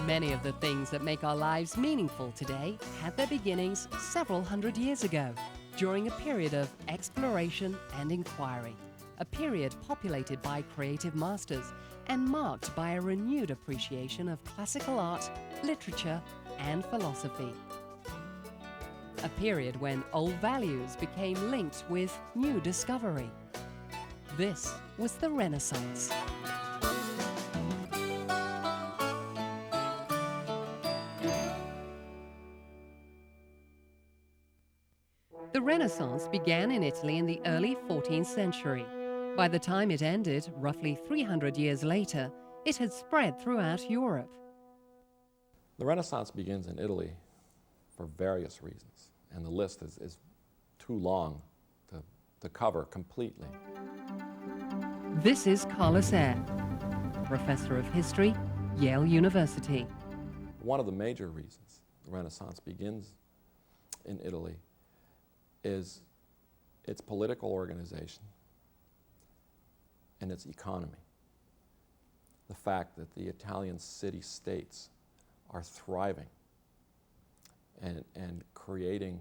Many of the things that make our lives meaningful today had their beginnings several hundred years ago, during a period of exploration and inquiry, a period populated by creative masters and marked by a renewed appreciation of classical art, literature, and philosophy. A period when old values became linked with new discovery. This was the Renaissance. The Renaissance began in Italy in the early 14th century. By the time it ended, roughly 300 years later, it had spread throughout Europe. The Renaissance begins in Italy for various reasons, and the list is too long to cover completely. This is Carlos Eyre, Professor of History, Yale University. One of the major reasons the Renaissance begins in Italy is its political organization and its economy. The fact that the Italian city-states are thriving and creating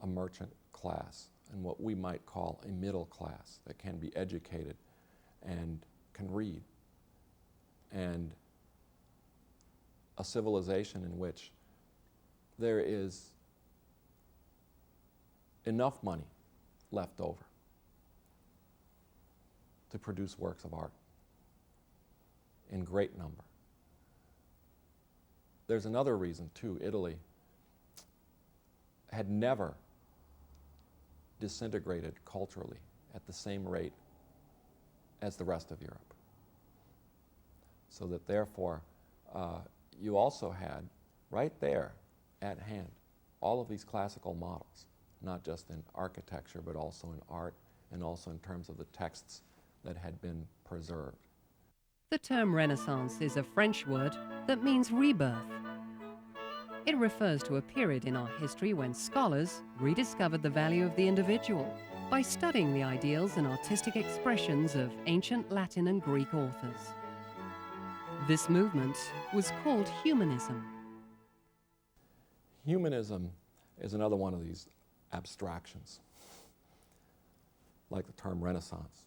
a merchant class and what we might call a middle class that can be educated and can read, and a civilization in which there is enough money left over to produce works of art in great number. There's another reason too. Italy had never disintegrated culturally at the same rate as the rest of Europe. So that therefore you also had right there at hand all of these classical models, not just in architecture, but also in art and also in terms of the texts that had been preserved. The term Renaissance is a French word that means rebirth. It refers to a period in our history when scholars rediscovered the value of the individual by studying the ideals and artistic expressions of ancient Latin and Greek authors. This movement was called humanism. Humanism is another one of these abstractions. Like the term Renaissance,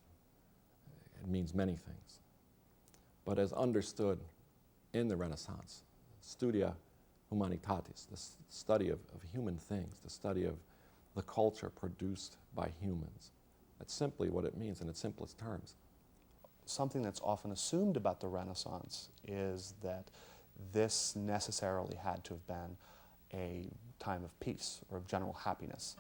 it means many things. But as understood in the Renaissance, studia humanitatis, the study of human things, the study of the culture produced by humans. That's simply what it means in its simplest terms. Something that's often assumed about the Renaissance is that this necessarily had to have been a time of peace or of general happiness.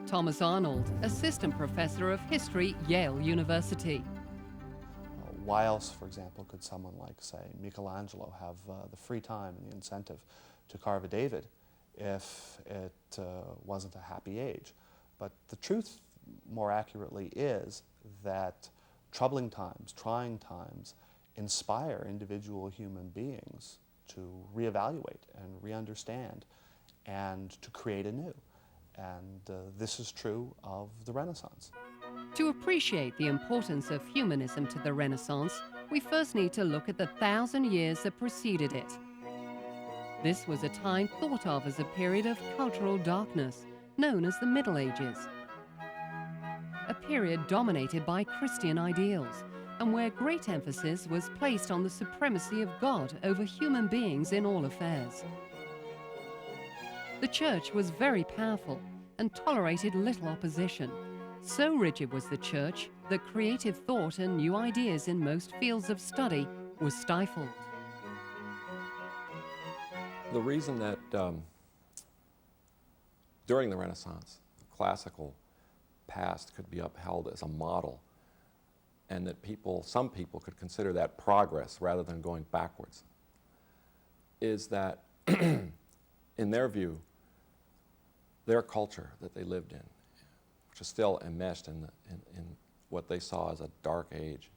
Thomas Arnold, Assistant Professor of History, Yale University. Why else, for example, could someone like, say, Michelangelo have the free time and the incentive to carve a David if it wasn't a happy age? But the truth, more accurately, is that troubling times, trying times, inspire individual human beings to reevaluate and re-understand and to create anew. And this is true of the Renaissance. To appreciate the importance of humanism to the Renaissance, we first need to look at the 1,000 years that preceded it. This was a time thought of as a period of cultural darkness, known as the Middle Ages. A period dominated by Christian ideals, and where great emphasis was placed on the supremacy of God over human beings in all affairs. The Church was very powerful and tolerated little opposition. So rigid was the Church that creative thought and new ideas in most fields of study was stifled. The reason that during the Renaissance, the classical past could be upheld as a model, and that some people could consider that progress rather than going backwards, is that in their view, their culture that they lived in, which is still enmeshed in what they saw as a dark age,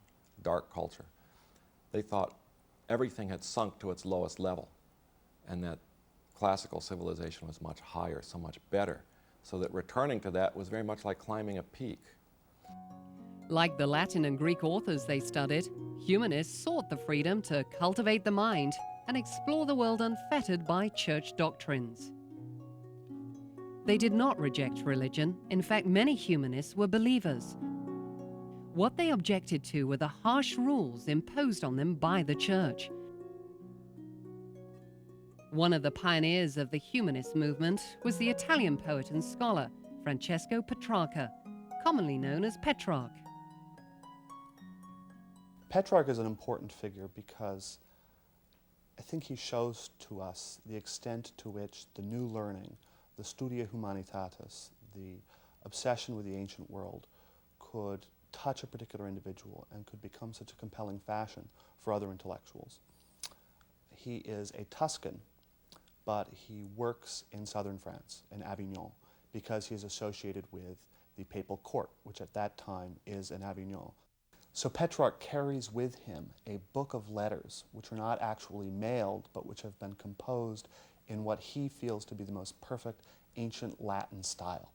dark culture, they thought everything had sunk to its lowest level, and that classical civilization was much higher, so much better, so that returning to that was very much like climbing a peak. Like the Latin and Greek authors they studied, humanists sought the freedom to cultivate the mind and explore the world unfettered by church doctrines. They did not reject religion. In fact, many humanists were believers. What they objected to were the harsh rules imposed on them by the church. One of the pioneers of the humanist movement was the Italian poet and scholar Francesco Petrarca, commonly known as Petrarch. Petrarch is an important figure because I think he shows to us the extent to which the new learning, the studia humanitatis, the obsession with the ancient world, could touch a particular individual and could become such a compelling fashion for other intellectuals. He is a Tuscan, but he works in southern France, in Avignon, because he is associated with the papal court, which at that time is in Avignon. So Petrarch carries with him a book of letters, which are not actually mailed, but which have been composed in what he feels to be the most perfect ancient Latin style.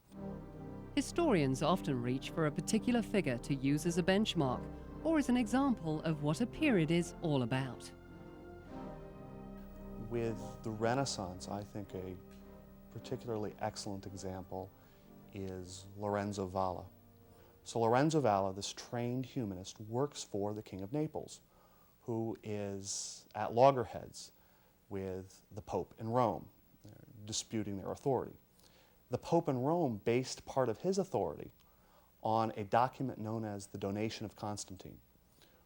Historians often reach for a particular figure to use as a benchmark or as an example of what a period is all about. With the Renaissance, I think a particularly excellent example is Lorenzo Valla. So Lorenzo Valla, this trained humanist, works for the King of Naples, who is at loggerheads with the Pope in Rome, disputing their authority. The Pope in Rome based part of his authority on a document known as the Donation of Constantine,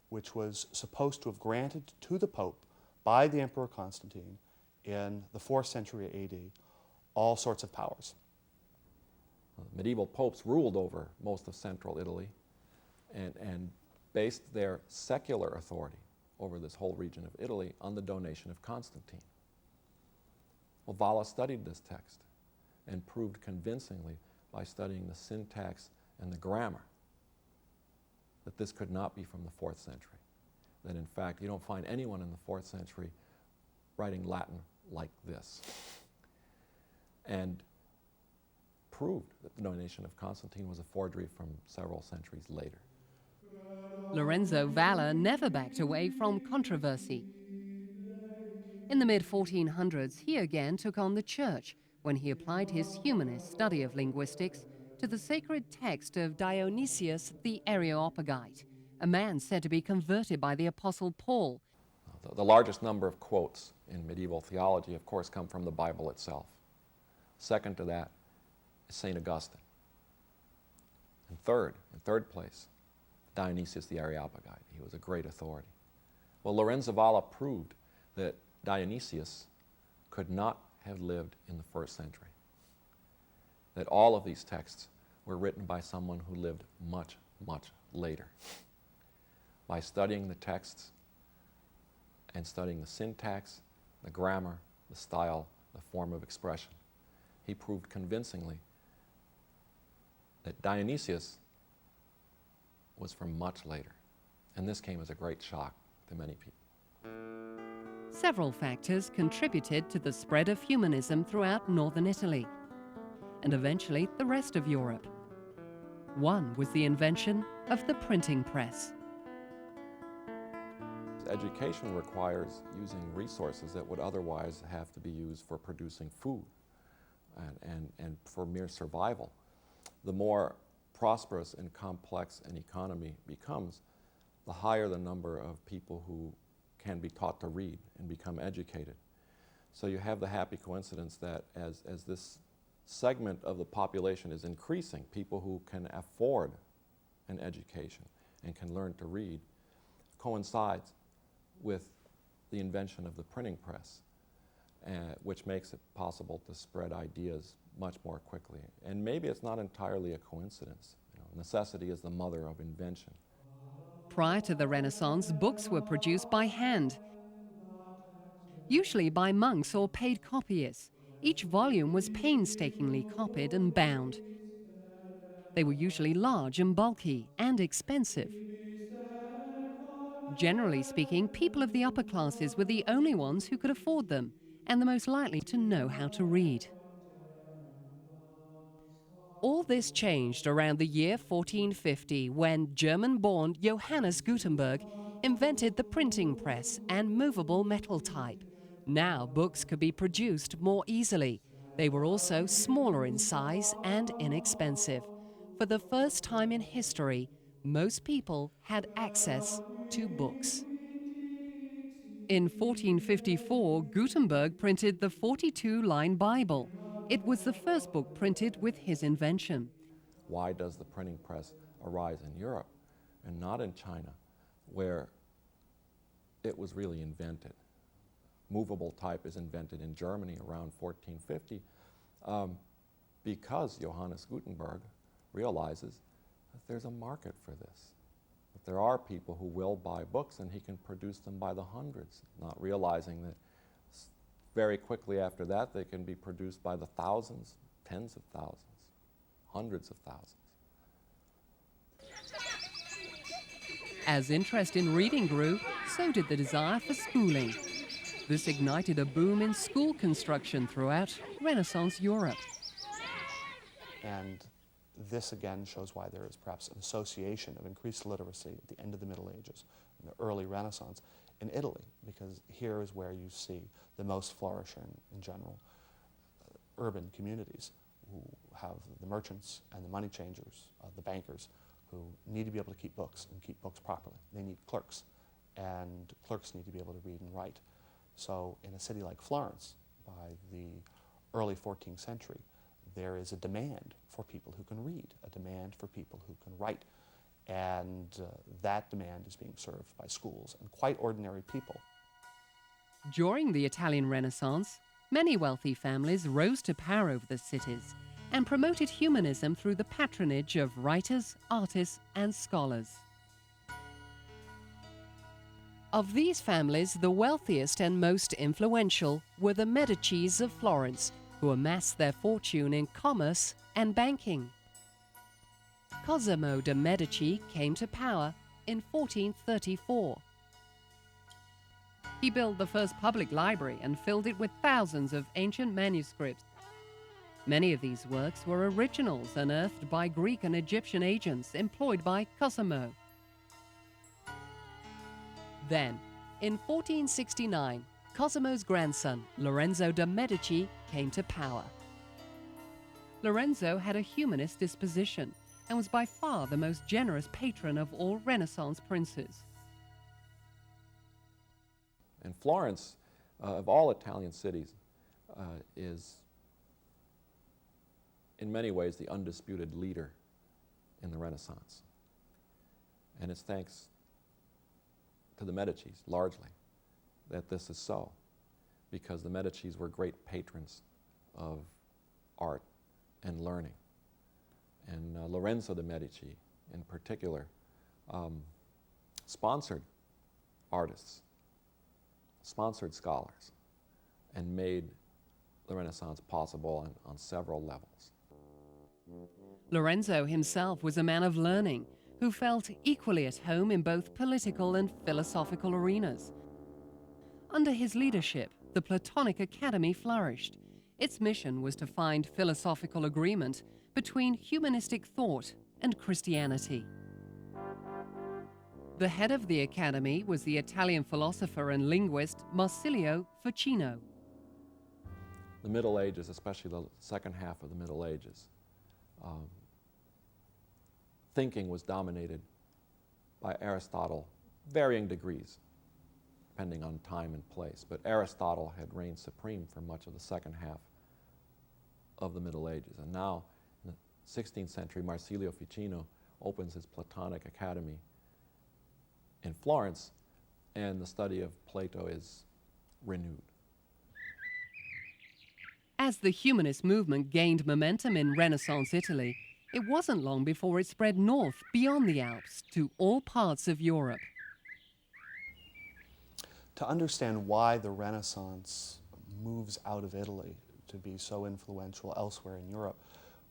which was supposed to have granted to the Pope by the Emperor Constantine in the 4th century AD all sorts of powers. Medieval popes ruled over most of central Italy and based their secular authority over this whole region of Italy on the Donation of Constantine. Well, Valla studied this text and proved convincingly by studying the syntax and the grammar that this could not be from the 4th century. That in fact, you don't find anyone in the 4th century writing Latin like this. And proved that the Donation of Constantine was a forgery from several centuries later. Lorenzo Valla never backed away from controversy. In the mid-1400s, he again took on the church when he applied his humanist study of linguistics to the sacred text of Dionysius the Areopagite, a man said to be converted by the Apostle Paul. The largest number of quotes in medieval theology, of course, come from the Bible itself. Second to that is St. Augustine. And in third place, Dionysius the Areopagite. He was a great authority. Well, Lorenzo Valla proved that Dionysius could not have lived in the 1st century. That all of these texts were written by someone who lived much, much later. By studying the texts and studying the syntax, the grammar, the style, the form of expression, he proved convincingly that Dionysius was from much later. And this came as a great shock to many people. Several factors contributed to the spread of humanism throughout northern Italy and eventually the rest of Europe. One was the invention of the printing press. Education requires using resources that would otherwise have to be used for producing food and for mere survival. The more prosperous and complex an economy becomes, the higher the number of people who can be taught to read and become educated. So you have the happy coincidence that as this segment of the population is increasing, people who can afford an education and can learn to read, coincides with the invention of the printing press, which makes it possible to spread ideas much more quickly. And maybe it's not entirely a coincidence. Necessity is the mother of invention. Prior to the Renaissance, books were produced by hand, usually by monks or paid copyists. Each volume was painstakingly copied and bound. They were usually large and bulky and expensive. Generally speaking, people of the upper classes were the only ones who could afford them and the most likely to know how to read. All this changed around the year 1450 when German-born Johannes Gutenberg invented the printing press and movable metal type, Now books could be produced more easily. They were also smaller in size and inexpensive. For the first time in history, most people had access to books. In 1454, Gutenberg printed the 42-line Bible. It was the first book printed with his invention. Why does the printing press arise in Europe and not in China, where it was really invented? Movable type is invented in Germany around 1450 because Johannes Gutenberg realizes that there's a market for this, that there are people who will buy books and he can produce them by the hundreds, not realizing that very quickly after that they can be produced by the thousands, tens of thousands, hundreds of thousands. As interest in reading grew, so did the desire for schooling. This ignited a boom in school construction throughout Renaissance Europe. And this again shows why there is perhaps an association of increased literacy at the end of the Middle Ages and the early Renaissance in Italy, because here is where you see the most flourishing in general urban communities who have the merchants and the money changers, the bankers, who need to be able to keep books and keep books properly. They need clerks, and clerks need to be able to read and write. So in a city like Florence, by the early 14th century, there is a demand for people who can read, a demand for people who can write. And that demand is being served by schools and quite ordinary people. During the Italian Renaissance, many wealthy families rose to power over the cities and promoted humanism through the patronage of writers, artists, and scholars. Of these families, the wealthiest and most influential were the Medicis of Florence, who amassed their fortune in commerce and banking. Cosimo de' Medici came to power in 1434. He built the first public library and filled it with thousands of ancient manuscripts. Many of these works were originals unearthed by Greek and Egyptian agents employed by Cosimo. Then, in 1469, Cosimo's grandson, Lorenzo de' Medici, came to power. Lorenzo had a humanist disposition and was by far the most generous patron of all Renaissance princes. And Florence, of all Italian cities, is in many ways the undisputed leader in the Renaissance. And it's thanks to the Medicis, largely, that this is so, because the Medicis were great patrons of art and learning. And Lorenzo de' Medici, in particular, sponsored artists, sponsored scholars, and made the Renaissance possible on several levels. Lorenzo himself was a man of learning who felt equally at home in both political and philosophical arenas. Under his leadership, the Platonic Academy flourished. Its mission was to find philosophical agreement between humanistic thought and Christianity. The head of the academy was the Italian philosopher and linguist Marsilio Ficino. The Middle Ages, especially the second half of the Middle Ages, thinking was dominated by Aristotle, varying degrees, depending on time and place. But Aristotle had reigned supreme for much of the second half of the Middle Ages. And now, in the 16th century, Marsilio Ficino opens his Platonic Academy in Florence, and the study of Plato is renewed. As the humanist movement gained momentum in Renaissance Italy, it wasn't long before it spread north beyond the Alps to all parts of Europe. To understand why the Renaissance moves out of Italy to be so influential elsewhere in Europe,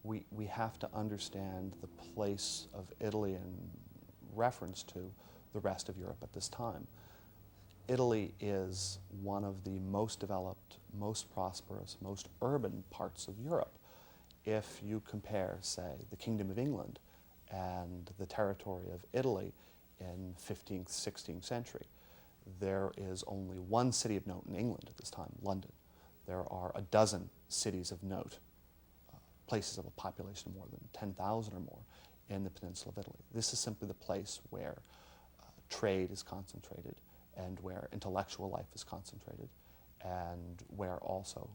we have to understand the place of Italy in reference to the rest of Europe at this time. Italy is one of the most developed, most prosperous, most urban parts of Europe. If you compare, say, the Kingdom of England and the territory of Italy in 15th, 16th century, there is only one city of note in England at this time, London. There are a dozen cities of note, places of a population of more than 10,000 or more in the peninsula of Italy. This is simply the place where trade is concentrated and where intellectual life is concentrated and where also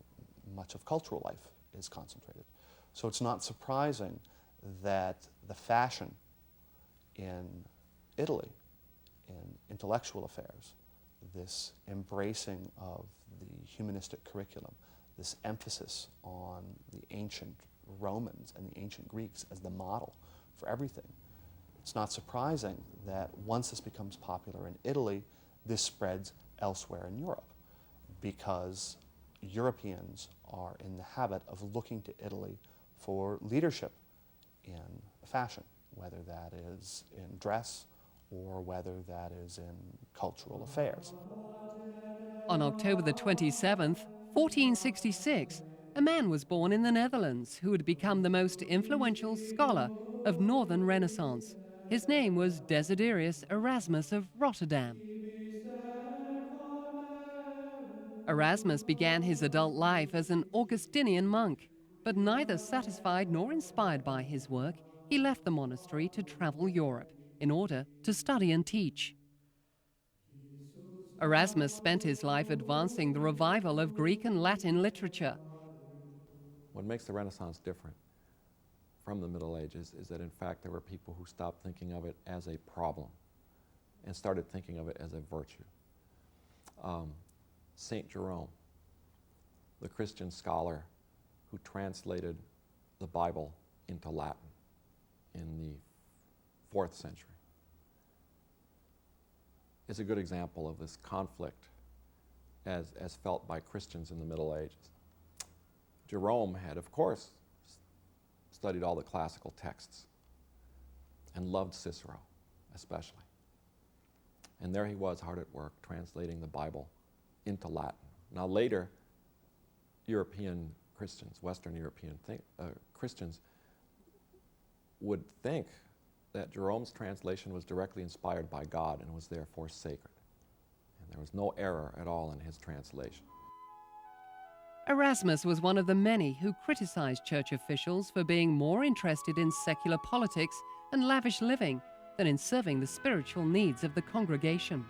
much of cultural life is concentrated. So it's not surprising that the fashion in Italy, in intellectual affairs, this embracing of the humanistic curriculum, this emphasis on the ancient Romans and the ancient Greeks as the model for everything. It's not surprising that once this becomes popular in Italy, this spreads elsewhere in Europe, because Europeans are in the habit of looking to Italy for leadership in fashion, whether that is in dress or whether that is in cultural affairs. On October the 27th, 1466, a man was born in the Netherlands who would become the most influential scholar of Northern Renaissance. His name was Desiderius Erasmus of Rotterdam. Erasmus began his adult life as an Augustinian monk, but neither satisfied nor inspired by his work, he left the monastery to travel Europe in order to study and teach. Erasmus spent his life advancing the revival of Greek and Latin literature. What makes the Renaissance different from the Middle Ages is that, in fact, there were people who stopped thinking of it as a problem and started thinking of it as a virtue. St. Jerome, the Christian scholar who translated the Bible into Latin in the 4th century, is a good example of this conflict as felt by Christians in the Middle Ages. Jerome had, of course, studied all the classical texts and loved Cicero especially. And there he was, hard at work, translating the Bible into Latin. Now later, European Christians, Western European Christians, would think that Jerome's translation was directly inspired by God and was therefore sacred. And there was no error at all in his translation. Erasmus was one of the many who criticized church officials for being more interested in secular politics and lavish living than in serving the spiritual needs of the congregation.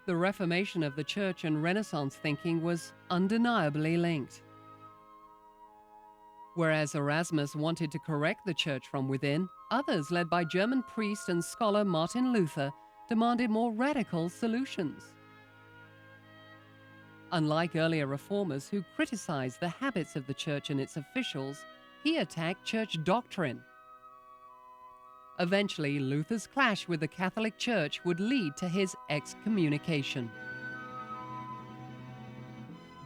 The Reformation of the Church and Renaissance thinking was undeniably linked. Whereas Erasmus wanted to correct the Church from within, others, led by German priest and scholar Martin Luther, demanded more radical solutions. Unlike earlier reformers who criticized the habits of the Church and its officials, he attacked church doctrine. Eventually, Luther's clash with the Catholic Church would lead to his excommunication.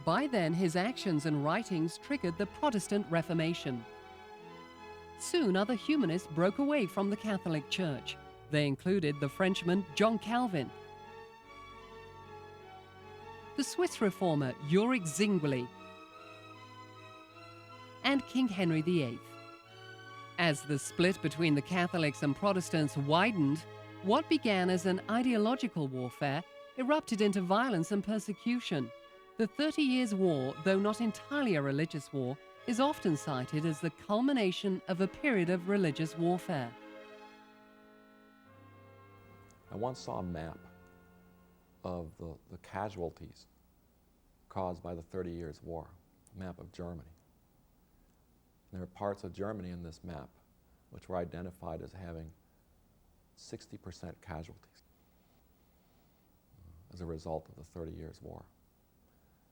By then, his actions and writings triggered the Protestant Reformation. Soon, other humanists broke away from the Catholic Church. They included the Frenchman John Calvin, the Swiss reformer Ulrich Zwingli, and King Henry VIII. As the split between the Catholics and Protestants widened, what began as an ideological warfare erupted into violence and persecution. The 30 Years' War, though not entirely a religious war, is often cited as the culmination of a period of religious warfare. I once saw a map of the casualties caused by the 30 Years' War, a map of Germany. There are parts of Germany in this map which were identified as having 60% casualties as a result of the 30 Years' War.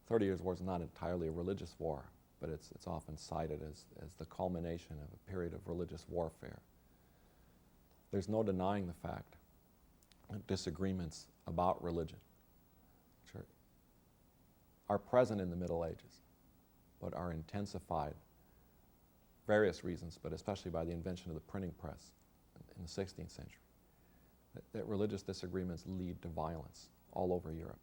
30 Years' War is not entirely a religious war, but it's often cited as the culmination of a period of religious warfare. There's no denying the fact that disagreements about religion are present in the Middle Ages, but are intensified various reasons, but especially by the invention of the printing press in the 16th century, that religious disagreements lead to violence all over Europe.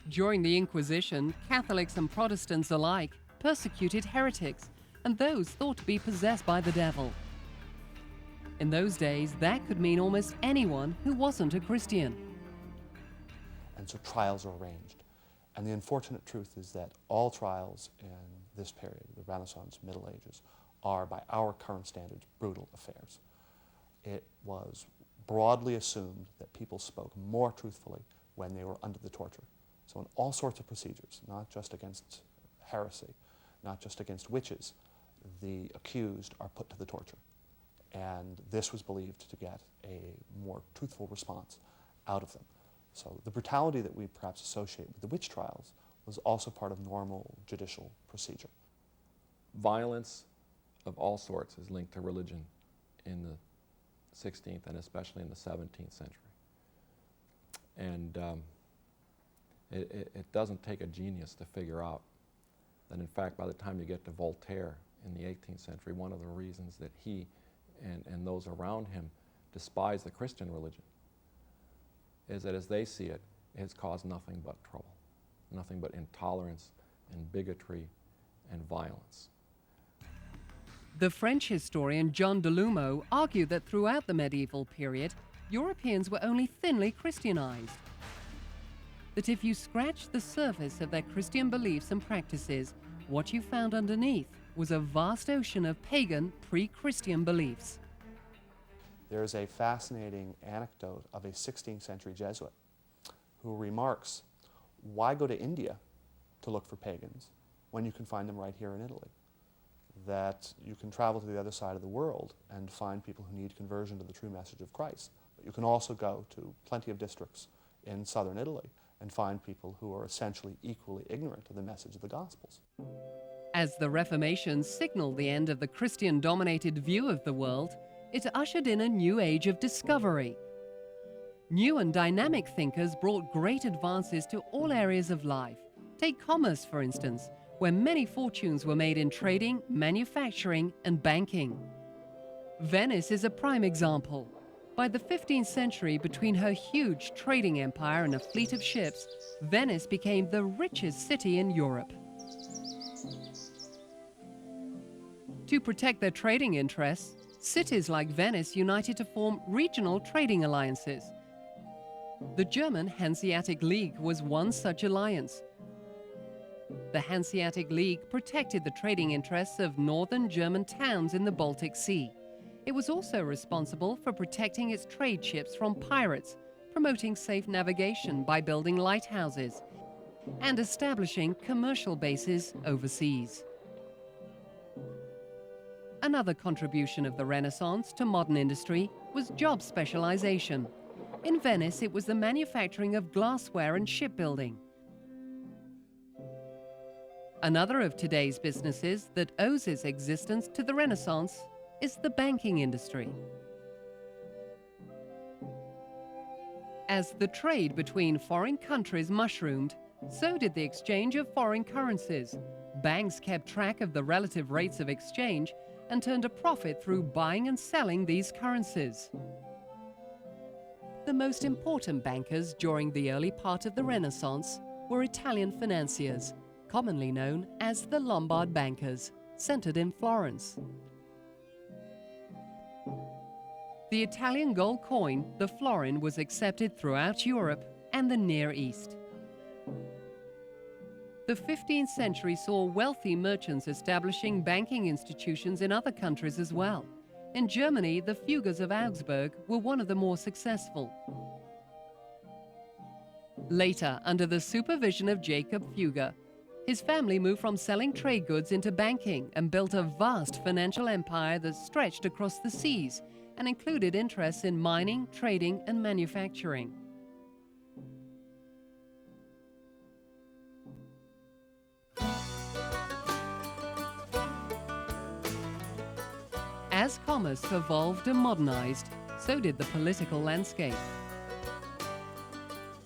During the Inquisition, Catholics and Protestants alike persecuted heretics and those thought to be possessed by the devil. In those days, that could mean almost anyone who wasn't a Christian. And so trials are arranged. And the unfortunate truth is that all trials in this period, the Renaissance, Middle Ages, are, by our current standards, brutal affairs. It was broadly assumed that people spoke more truthfully when they were under the torture. So in all sorts of procedures, not just against heresy, not just against witches, the accused are put to the torture. And this was believed to get a more truthful response out of them. So the brutality that we perhaps associate with the witch trials was also part of normal judicial procedure. Violence of all sorts is linked to religion in the 16th and especially in the 17th century. And it doesn't take a genius to figure out that, in fact, by the time you get to Voltaire in the 18th century, one of the reasons that he and those around him despise the Christian religion is that, as they see it, it has caused nothing but trouble, nothing but intolerance and bigotry and violence. The French historian John Delumeau argued that throughout the medieval period, Europeans were only thinly Christianized. That if you scratched the surface of their Christian beliefs and practices, what you found underneath was a vast ocean of pagan, pre-Christian beliefs. There is a fascinating anecdote of a 16th century Jesuit who remarks, why go to India to look for pagans when you can find them right here in Italy? That you can travel to the other side of the world and find people who need conversion to the true message of Christ. But you can also go to plenty of districts in southern Italy and find people who are essentially equally ignorant of the message of the Gospels. As the Reformation signaled the end of the Christian-dominated view of the world, it ushered in a new age of discovery. New and dynamic thinkers brought great advances to all areas of life. Take commerce, for instance, where many fortunes were made in trading, manufacturing, and banking. Venice is a prime example. By the 15th century, between her huge trading empire and a fleet of ships, Venice became the richest city in Europe. To protect their trading interests, cities like Venice united to form regional trading alliances. The German Hanseatic League was one such alliance. The Hanseatic League protected the trading interests of northern German towns in the Baltic Sea. It was also responsible for protecting its trade ships from pirates, promoting safe navigation by building lighthouses, and establishing commercial bases overseas. Another contribution of the Renaissance to modern industry was job specialization. In Venice, it was the manufacturing of glassware and shipbuilding. Another of today's businesses that owes its existence to the Renaissance is the banking industry. As the trade between foreign countries mushroomed, so did the exchange of foreign currencies. Banks kept track of the relative rates of exchange and turned a profit through buying and selling these currencies. The most important bankers during the early part of the Renaissance were Italian financiers, commonly known as the Lombard bankers, centered in Florence. The Italian gold coin, the florin, was accepted throughout Europe and the Near East. The 15th century saw wealthy merchants establishing banking institutions in other countries as well. In Germany, the Fuggers of Augsburg were one of the more successful. Later, under the supervision of Jacob Fugger, his family moved from selling trade goods into banking and built a vast financial empire that stretched across the seas and included interests in mining, trading, and manufacturing. As commerce evolved and modernized, so did the political landscape.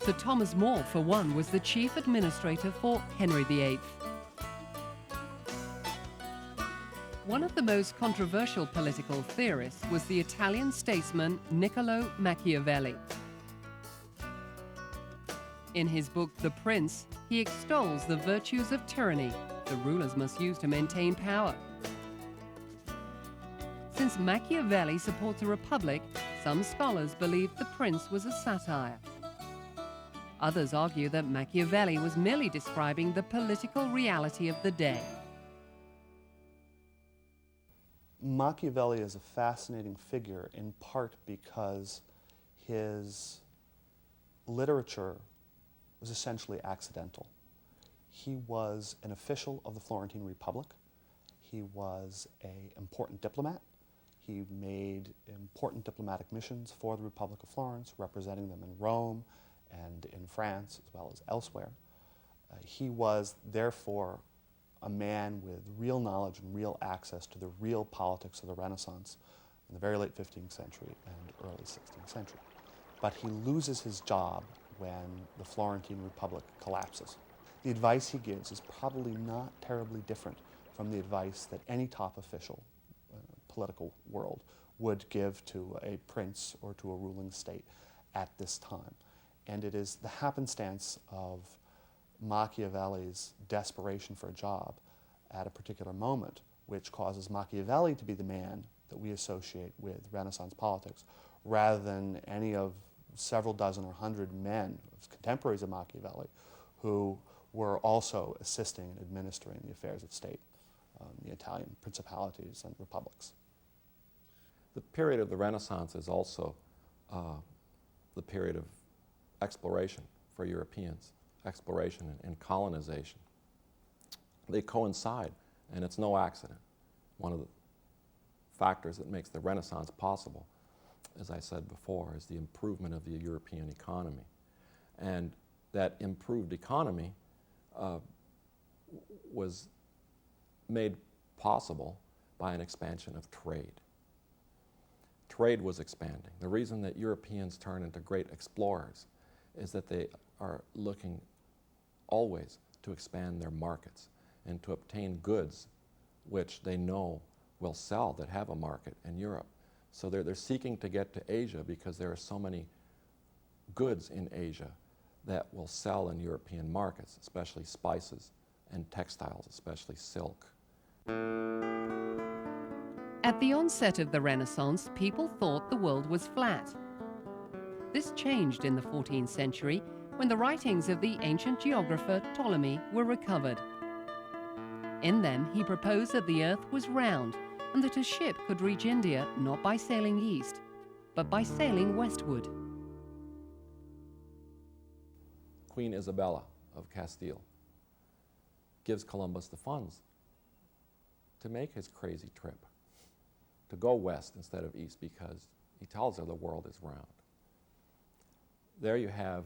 Sir Thomas More, for one, was the chief administrator for Henry VIII. One of the most controversial political theorists was the Italian statesman Niccolo Machiavelli. In his book The Prince, he extols the virtues of tyranny the rulers must use to maintain power. Since Machiavelli supports a republic, some scholars believe The Prince was a satire. Others argue that Machiavelli was merely describing the political reality of the day. Machiavelli is a fascinating figure in part because his literature was essentially accidental. He was an official of the Florentine Republic. He was an important diplomat. He made important diplomatic missions for the Republic of Florence, representing them in Rome and in France as well as elsewhere. He was therefore a man with real knowledge and real access to the real politics of the Renaissance in the very late 15th century and early 16th century. But he loses his job when the Florentine Republic collapses. The advice he gives is probably not terribly different from the advice that any top official, political world, would give to a prince or to a ruling state at this time. And it is the happenstance of Machiavelli's desperation for a job at a particular moment which causes Machiavelli to be the man that we associate with Renaissance politics, rather than any of several dozen or hundred men, contemporaries of Machiavelli, who were also assisting and administering the affairs of state, the Italian principalities and republics. The period of the Renaissance is also the period of exploration for Europeans, exploration and colonization. They coincide, and it's no accident. One of the factors that makes the Renaissance possible, as I said before, is the improvement of the European economy. And that improved economy was made possible by an expansion of trade. Trade was expanding. The reason that Europeans turn into great explorers is that they are looking always to expand their markets and to obtain goods which they know will sell, that have a market in Europe. So they're seeking to get to Asia because there are so many goods in Asia that will sell in European markets, especially spices and textiles, especially silk. At the onset of the Renaissance, people thought the world was flat. This changed in the 14th century when the writings of the ancient geographer Ptolemy were recovered. In them, he proposed that the earth was round and that a ship could reach India not by sailing east, but by sailing westward. Queen Isabella of Castile gives Columbus the funds to make his crazy trip, to go west instead of east, because he tells her the world is round. There you have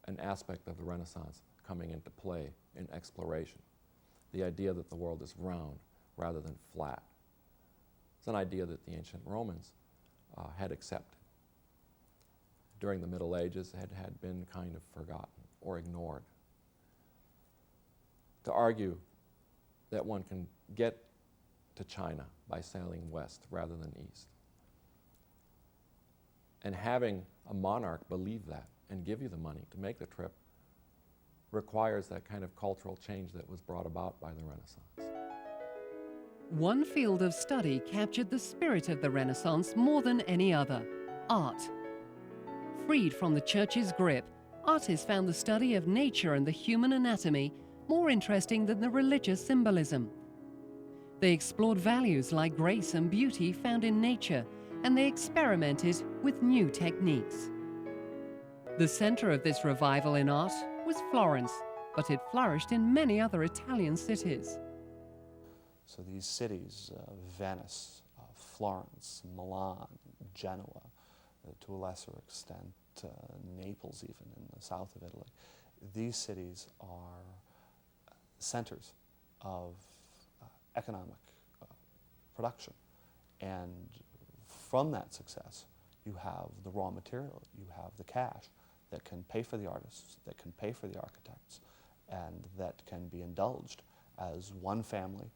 an aspect of the Renaissance coming into play in exploration, the idea that the world is round rather than flat. It's an idea that the ancient Romans had accepted. During the Middle Ages, it had been kind of forgotten or ignored. To argue that one can get to China by sailing west rather than east, and having a monarch believe that and give you the money to make the trip, requires that kind of cultural change that was brought about by the Renaissance. One field of study captured the spirit of the Renaissance more than any other: art. Freed from the church's grip, artists found the study of nature and the human anatomy more interesting than the religious symbolism. They explored values like grace and beauty found in nature, and they experimented with new techniques. The center of this revival in art was Florence, but it flourished in many other Italian cities. So these cities, Venice, Florence, Milan, Genoa, to a lesser extent, Naples even in the south of Italy, these cities are centers of economic production. And from that success, you have the raw material, you have the cash that can pay for the artists, that can pay for the architects, and that can be indulged as one family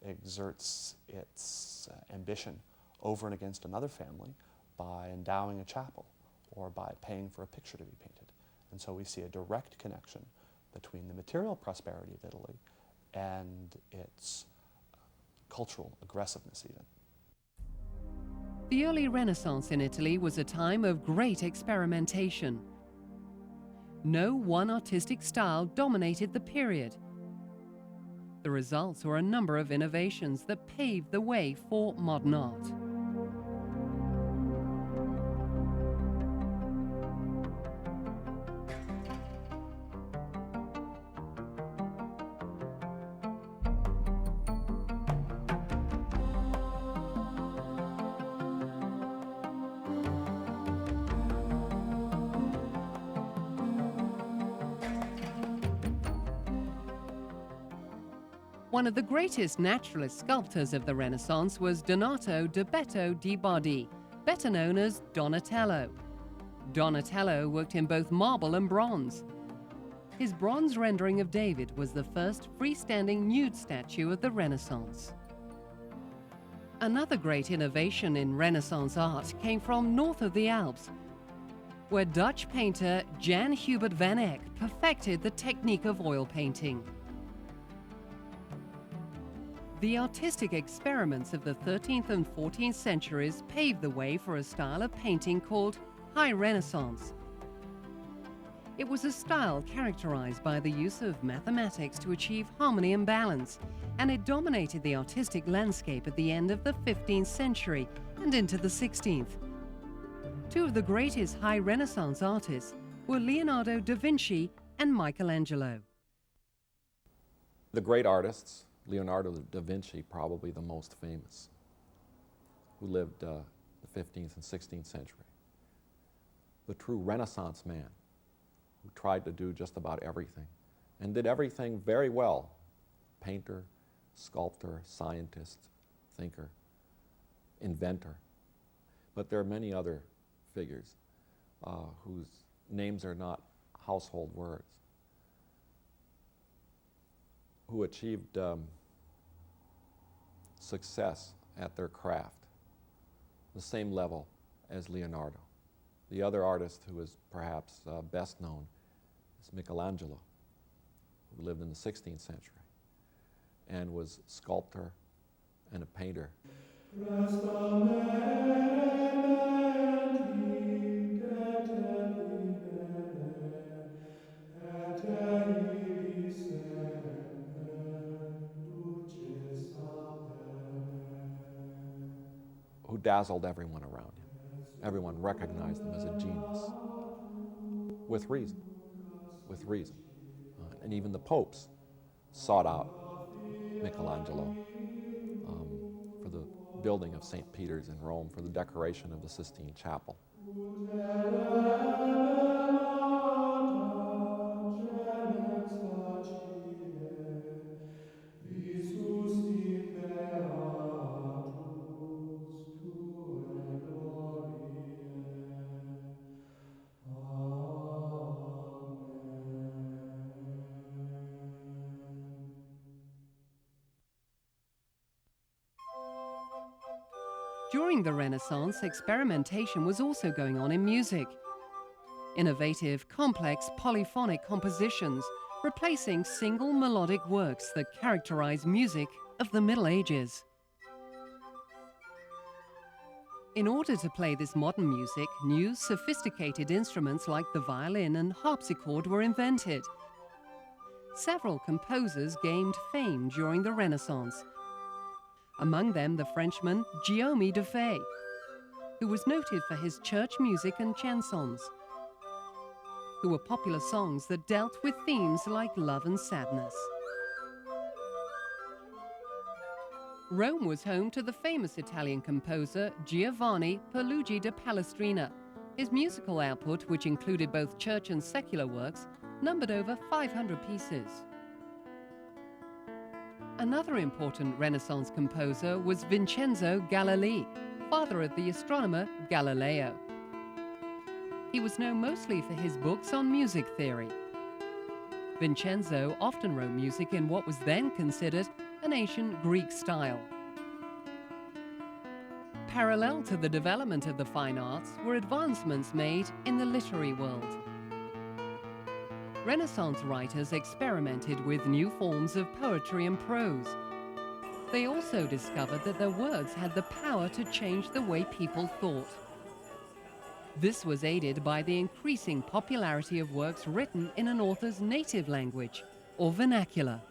exerts its ambition over and against another family by endowing a chapel or by paying for a picture to be painted. And so we see a direct connection between the material prosperity of Italy and its cultural aggressiveness even. The early Renaissance in Italy was a time of great experimentation. No one artistic style dominated the period. The results were a number of innovations that paved the way for modern art. One of the greatest naturalist sculptors of the Renaissance was Donato da Betto di Bardi, better known as Donatello. Donatello worked in both marble and bronze. His bronze rendering of David was the first freestanding nude statue of the Renaissance. Another great innovation in Renaissance art came from north of the Alps, where Dutch painter Jan Hubert van Eyck perfected the technique of oil painting. The artistic experiments of the 13th and 14th centuries paved the way for a style of painting called High Renaissance. It was a style characterized by the use of mathematics to achieve harmony and balance, and it dominated the artistic landscape at the end of the 15th century and into the 16th. Two of the greatest High Renaissance artists were Leonardo da Vinci and Michelangelo. The great artists, Leonardo da Vinci, probably the most famous, who lived the 15th and 16th century. The true Renaissance man who tried to do just about everything and did everything very well. Painter, sculptor, scientist, thinker, inventor. But there are many other figures whose names are not household words, who achieved success at their craft, the same level as Leonardo. The other artist who is perhaps best known is Michelangelo, who lived in the 16th century and was sculptor and a painter. Who dazzled everyone around him. Everyone recognized him as a genius. With reason. With reason. And even the popes sought out Michelangelo for the building of St. Peter's in Rome, for the decoration of the Sistine Chapel. During the Renaissance, experimentation was also going on in music. Innovative, complex, polyphonic compositions, replacing single melodic works that characterize music of the Middle Ages. In order to play this modern music, new, sophisticated instruments like the violin and harpsichord were invented. Several composers gained fame during the Renaissance. Among them, the Frenchman Guillaume de Fay, who was noted for his church music and chansons, who were popular songs that dealt with themes like love and sadness. Rome was home to the famous Italian composer Giovanni Perluigi da Palestrina. His musical output, which included both church and secular works, numbered over 500 pieces. Another important Renaissance composer was Vincenzo Galilei, father of the astronomer Galileo. He was known mostly for his books on music theory. Vincenzo often wrote music in what was then considered an ancient Greek style. Parallel to the development of the fine arts were advancements made in the literary world. Renaissance writers experimented with new forms of poetry and prose. They also discovered that their words had the power to change the way people thought. This was aided by the increasing popularity of works written in an author's native language, or vernacular.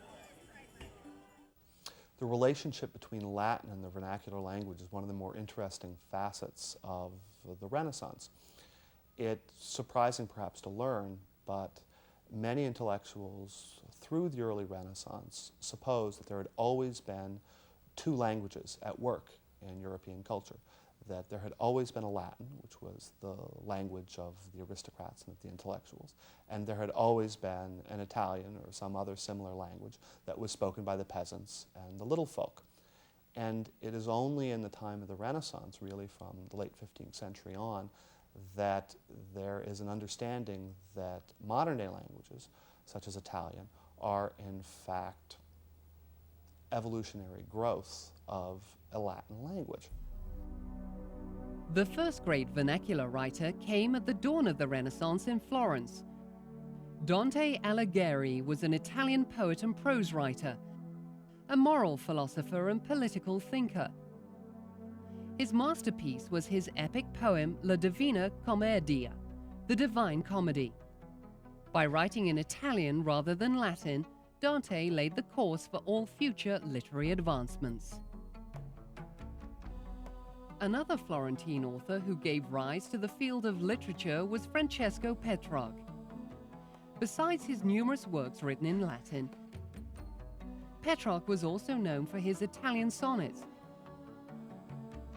The relationship between Latin and the vernacular language is one of the more interesting facets of the Renaissance. It's surprising perhaps to learn, but many intellectuals through the early Renaissance supposed that there had always been two languages at work in European culture, that there had always been a Latin, which was the language of the aristocrats and of the intellectuals, and there had always been an Italian or some other similar language that was spoken by the peasants and the little folk. And it is only in the time of the Renaissance, really from the late 15th century on, that there is an understanding that modern-day languages, such as Italian, are in fact evolutionary growth of a Latin language. The first great vernacular writer came at the dawn of the Renaissance in Florence. Dante Alighieri was an Italian poet and prose writer, a moral philosopher and political thinker. His masterpiece was his epic poem La Divina Commedia, the Divine Comedy. By writing in Italian rather than Latin, Dante laid the course for all future literary advancements. Another Florentine author who gave rise to the field of literature was Francesco Petrarch. Besides his numerous works written in Latin, Petrarch was also known for his Italian sonnets.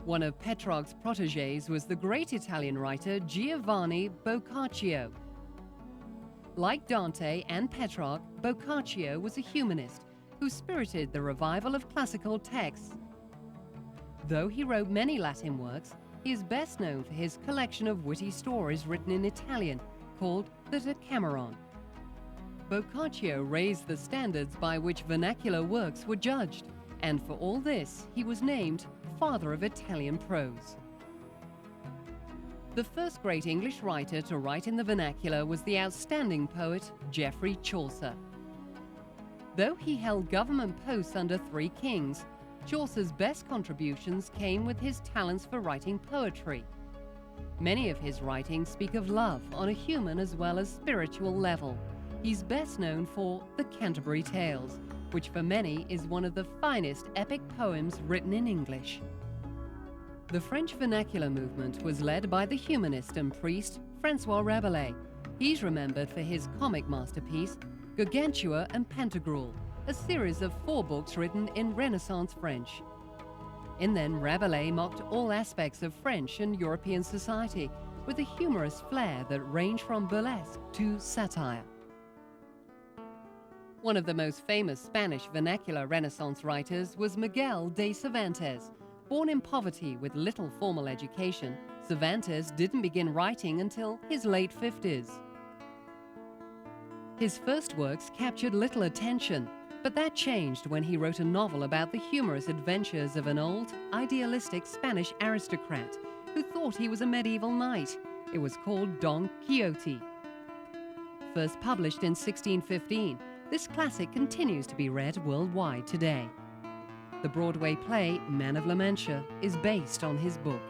One of Petrarch's protégés was the great Italian writer Giovanni Boccaccio. Like Dante and Petrarch, Boccaccio was a humanist who spirited the revival of classical texts. Though he wrote many Latin works, he is best known for his collection of witty stories written in Italian called the Decameron. Boccaccio raised the standards by which vernacular works were judged, and for all this, he was named Father of Italian Prose. The first great English writer to write in the vernacular was the outstanding poet Geoffrey Chaucer. Though he held government posts under 3 kings, Chaucer's best contributions came with his talents for writing poetry. Many of his writings speak of love on a human as well as spiritual level. He's best known for the Canterbury Tales, which for many is one of the finest epic poems written in English. The French vernacular movement was led by the humanist and priest François Rabelais. He's remembered for his comic masterpiece, Gargantua and Pantagruel, a series of 4 books written in Renaissance French. In them, Rabelais mocked all aspects of French and European society with a humorous flair that ranged from burlesque to satire. One of the most famous Spanish vernacular Renaissance writers was Miguel de Cervantes. Born in poverty with little formal education, Cervantes didn't begin writing until his late 50s. His first works captured little attention, but that changed when he wrote a novel about the humorous adventures of an old, idealistic Spanish aristocrat who thought he was a medieval knight. It was called Don Quixote. First published in 1615, this classic continues to be read worldwide today. The Broadway play Man of La Mancha is based on his book.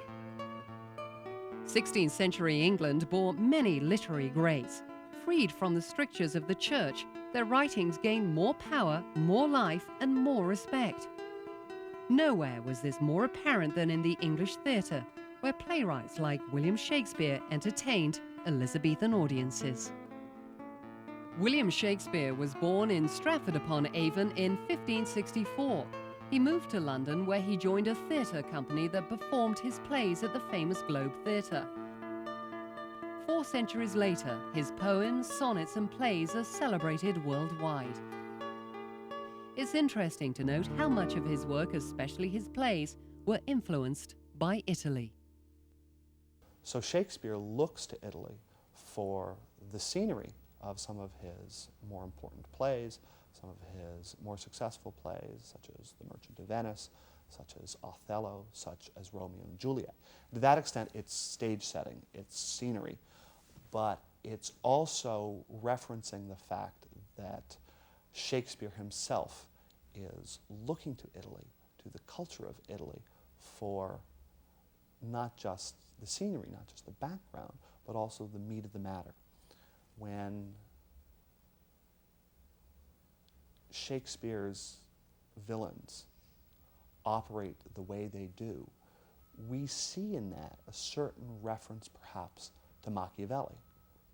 16th century England bore many literary greats. Freed from the strictures of the church, their writings gained more power, more life, and more respect. Nowhere was this more apparent than in the English theatre, where playwrights like William Shakespeare entertained Elizabethan audiences. William Shakespeare was born in Stratford-upon-Avon in 1564. He moved to London, where he joined a theatre company that performed his plays at the famous Globe Theatre. 4 centuries later, his poems, sonnets, and plays are celebrated worldwide. It's interesting to note how much of his work, especially his plays, were influenced by Italy. So Shakespeare looks to Italy for the scenery of some of his more important plays, some of his more successful plays, such as The Merchant of Venice, such as Othello, such as Romeo and Juliet. To that extent, it's stage setting, it's scenery, but it's also referencing the fact that Shakespeare himself is looking to Italy to the culture of Italy for not just the scenery, not just the background, but also the meat of the matter. When Shakespeare's villains operate the way they do, we see in that a certain reference perhaps to Machiavelli,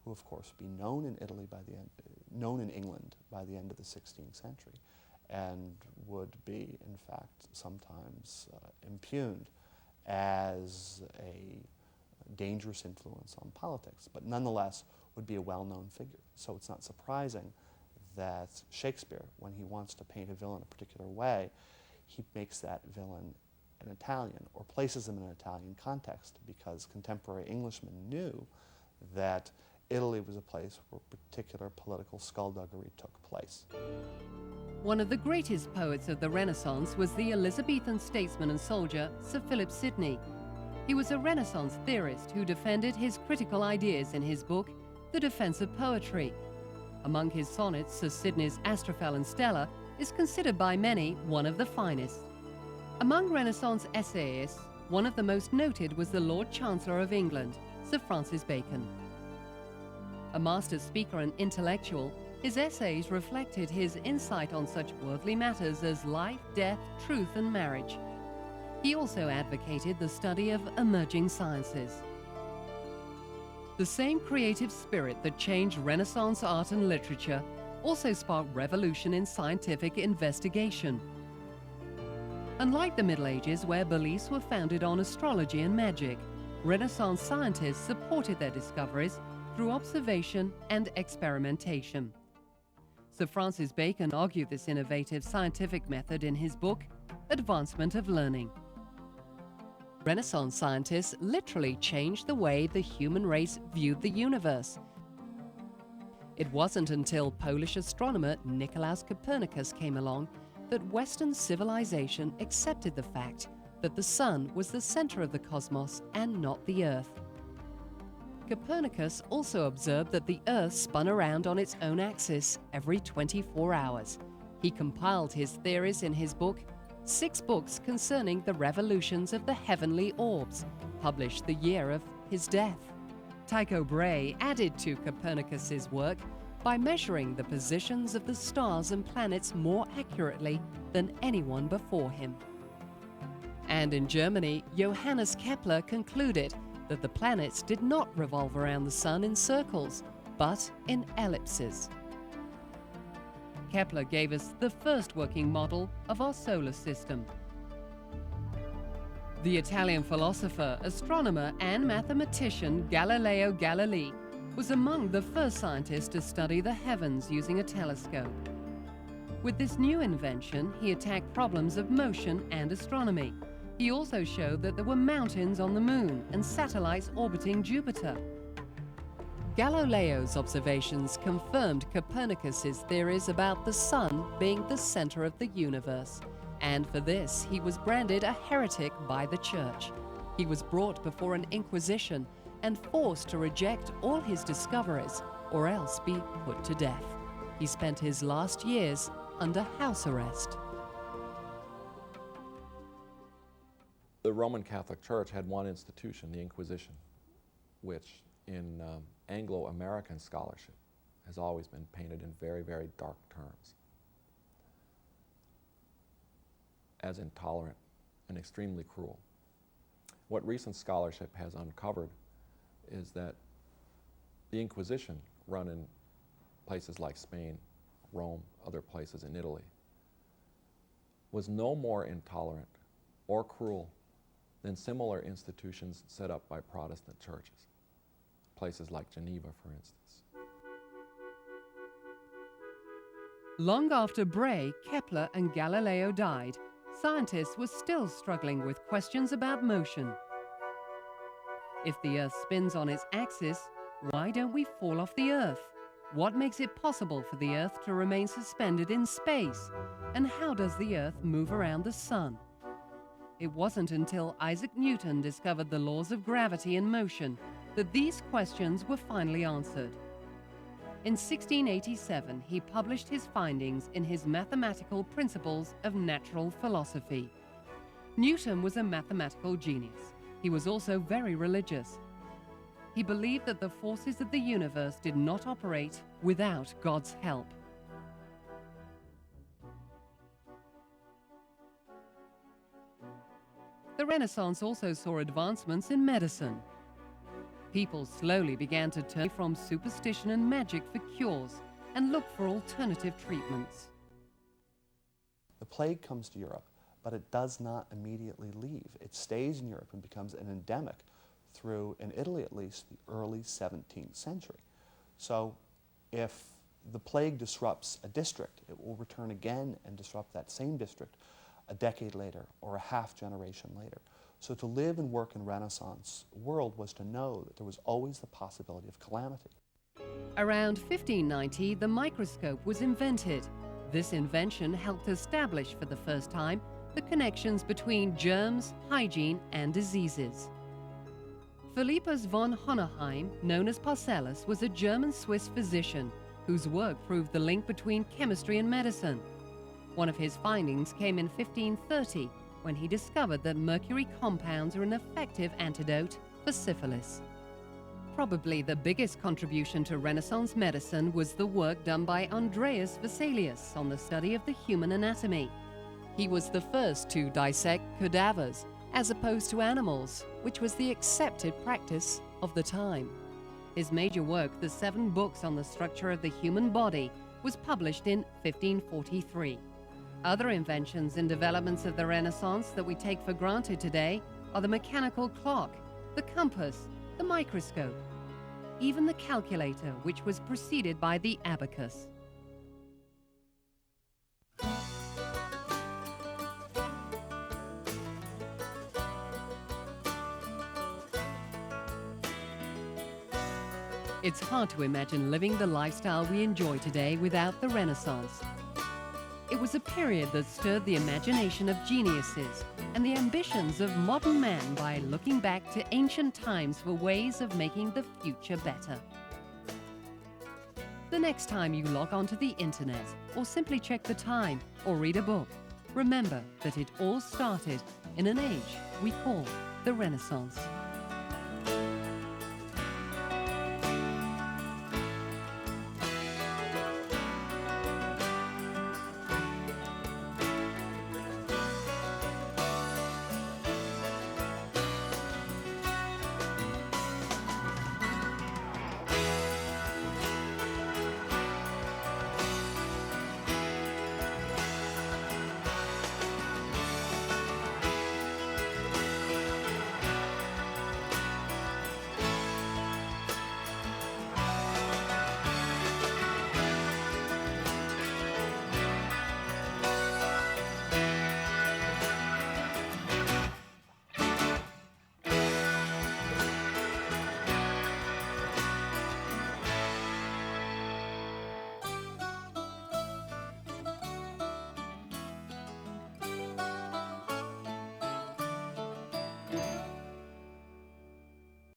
who of course would be known in Italy by the end, known in England by the end of the 16th century, and would be in fact sometimes impugned as a dangerous influence on politics, but nonetheless would be a well-known figure. So it's not surprising that Shakespeare, when he wants to paint a villain a particular way, he makes that villain an Italian or places him in an Italian context, because contemporary Englishmen knew that Italy was a place where particular political skullduggery took place. One of the greatest poets of the Renaissance was the Elizabethan statesman and soldier Sir Philip Sidney. He was a Renaissance theorist who defended his critical ideas in his book, The Defense of Poetry. Among his sonnets, Sir Sidney's Astrophel and Stella is considered by many one of the finest. Among Renaissance essayists, one of the most noted was the Lord Chancellor of England, Sir Francis Bacon. A master speaker and intellectual, his essays reflected his insight on such worldly matters as life, death, truth, and marriage. He also advocated the study of emerging sciences. The same creative spirit that changed Renaissance art and literature also sparked revolution in scientific investigation. Unlike the Middle Ages, where beliefs were founded on astrology and magic, Renaissance scientists supported their discoveries through observation and experimentation. Sir Francis Bacon argued this innovative scientific method in his book, Advancement of Learning. Renaissance scientists literally changed the way the human race viewed the universe. It wasn't until Polish astronomer Nicolaus Copernicus came along that Western civilization accepted the fact that the sun was the center of the cosmos and not the Earth. Copernicus also observed that the Earth spun around on its own axis every 24 hours. He compiled his theories in his book, 6 books concerning the revolutions of the heavenly orbs, published the year of his death. Tycho Brahe added to Copernicus's work by measuring the positions of the stars and planets more accurately than anyone before him. And in Germany, Johannes Kepler concluded that the planets did not revolve around the sun in circles, but in ellipses. Kepler gave us the first working model of our solar system. The Italian philosopher, astronomer, and mathematician Galileo Galilei was among the first scientists to study the heavens using a telescope. With this new invention, he attacked problems of motion and astronomy. He also showed that there were mountains on the moon and satellites orbiting Jupiter. Galileo's observations confirmed Copernicus's theories about the sun being the center of the universe, and for this he was branded a heretic by the church. He was brought before an inquisition and forced to reject all his discoveries or else be put to death. He spent his last years under house arrest. The Roman Catholic Church had one institution, the Inquisition, which in Anglo-American scholarship has always been painted in very, very dark terms as intolerant and extremely cruel. What recent scholarship has uncovered is that the Inquisition, run in places like Spain, Rome, other places in Italy, was no more intolerant or cruel than similar institutions set up by Protestant churches, places like Geneva, for instance. Long after Brahe, Kepler, and Galileo died, scientists were still struggling with questions about motion. If the Earth spins on its axis, why don't we fall off the Earth? What makes it possible for the Earth to remain suspended in space? And how does the Earth move around the Sun? It wasn't until Isaac Newton discovered the laws of gravity and motion that these questions were finally answered. In 1687, he published his findings in his Mathematical Principles of Natural Philosophy. Newton was a mathematical genius. He was also very religious. He believed that the forces of the universe did not operate without God's help. The Renaissance also saw advancements in medicine. People slowly began to turn from superstition and magic for cures and look for alternative treatments. The plague comes to Europe, but it does not immediately leave. It stays in Europe and becomes an endemic through, in Italy at least, the early 17th century. So if the plague disrupts a district, it will return again and disrupt that same district a decade later or a half generation later. So to live and work in Renaissance world was to know that there was always the possibility of calamity. Around 1590, the microscope was invented. This invention helped establish for the first time the connections between germs, hygiene, and diseases. Philippus von Hohenheim, known as Paracelsus, was a German-Swiss physician whose work proved the link between chemistry and medicine. One of his findings came in 1530 when he discovered that mercury compounds are an effective antidote for syphilis. Probably the biggest contribution to Renaissance medicine was the work done by Andreas Vesalius on the study of the human anatomy. He was the first to dissect cadavers as opposed to animals, which was the accepted practice of the time. His major work, the 7 books on the structure of the human body, was published in 1543. Other inventions and developments of the Renaissance that we take for granted today are the mechanical clock, the compass, the microscope, even the calculator, which was preceded by the abacus. It's hard to imagine living the lifestyle we enjoy today without the Renaissance. It was a period that stirred the imagination of geniuses and the ambitions of modern man by looking back to ancient times for ways of making the future better. The next time you log onto the internet, or simply check the time, or read a book, remember that it all started in an age we call the Renaissance.